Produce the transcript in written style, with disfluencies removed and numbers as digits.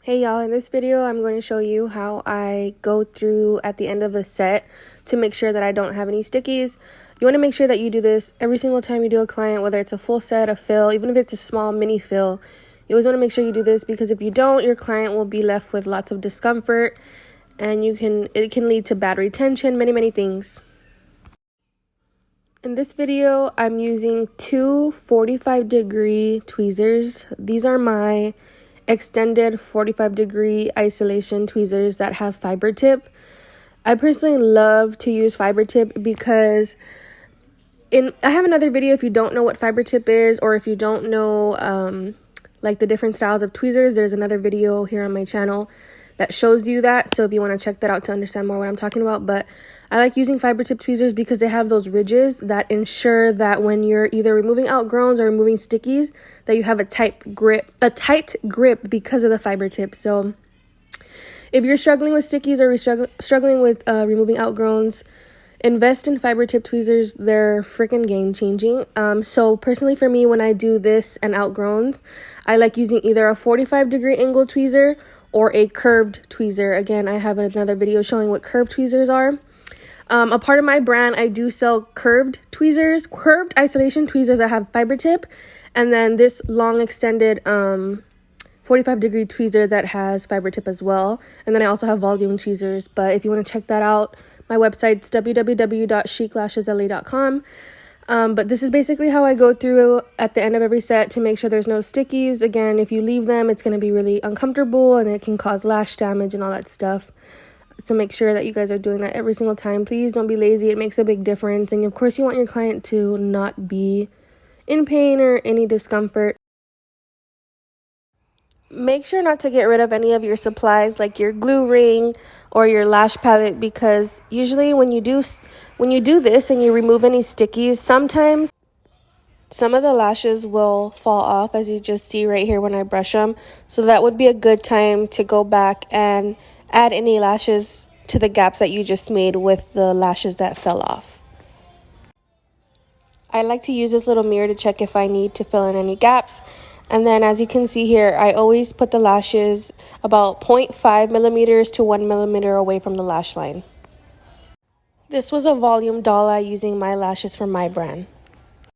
Hey y'all, in this video I'm going to show you how I go through at the end of the set to make sure that I don't have any stickies. You want to make sure that you do this every single time you do a client, whether it's a full set, a fill, even if it's a small mini fill. You always want to make sure you do this because if you don't, your client will be left with lots of discomfort and it can lead to bad retention, many things. In this video, I'm using two 45-degree tweezers. These are my extended 45-degree isolation tweezers that have fiber tip. I personally love to use fiber tip because I have another video if you don't know what fiber tip is, or if you don't know like the different styles of tweezers. There's another video here on my channel that shows you that, so if you want to check that out to understand more what I'm talking about. But I like using fiber tip tweezers because they have those ridges that ensure that when you're either removing outgrowns or removing stickies, that you have a tight grip because of the fiber tip. So if you're struggling with stickies or struggling with removing outgrowns, invest in fiber tip tweezers. They're freaking game changing. So personally for me, when I do this and outgrowns, I like using either a 45-degree angle tweezer or a curved tweezer. Again, I have another video showing what curved tweezers are. A part of my brand, I do sell curved tweezers, curved isolation tweezers that have fiber tip, and then this long extended 45-degree tweezer that has fiber tip as well. And then I also have volume tweezers. But if you want to check that out, my website's www.chiclashesla.com. But this is basically how I go through at the end of every set to make sure there's no stickies. Again, if you leave them, it's going to be really uncomfortable and it can cause lash damage and all that stuff. So make sure that you guys are doing that every single time. Please don't be lazy. It makes a big difference. And of course, you want your client to not be in pain or any discomfort. Make sure not to get rid of any of your supplies like your glue ring or your lash palette, because usually when you do this and you remove any stickies, sometimes some of the lashes will fall off, as you just see right here when I brush them. So that would be a good time to go back and add any lashes to the gaps that you just made with the lashes that fell off. I like to use this little mirror to check if I need to fill in any gaps. And then as you can see here, I always put the lashes about 0.5 millimeters to 1 millimeter away from the lash line. This was a volume doll using my lashes from my brand.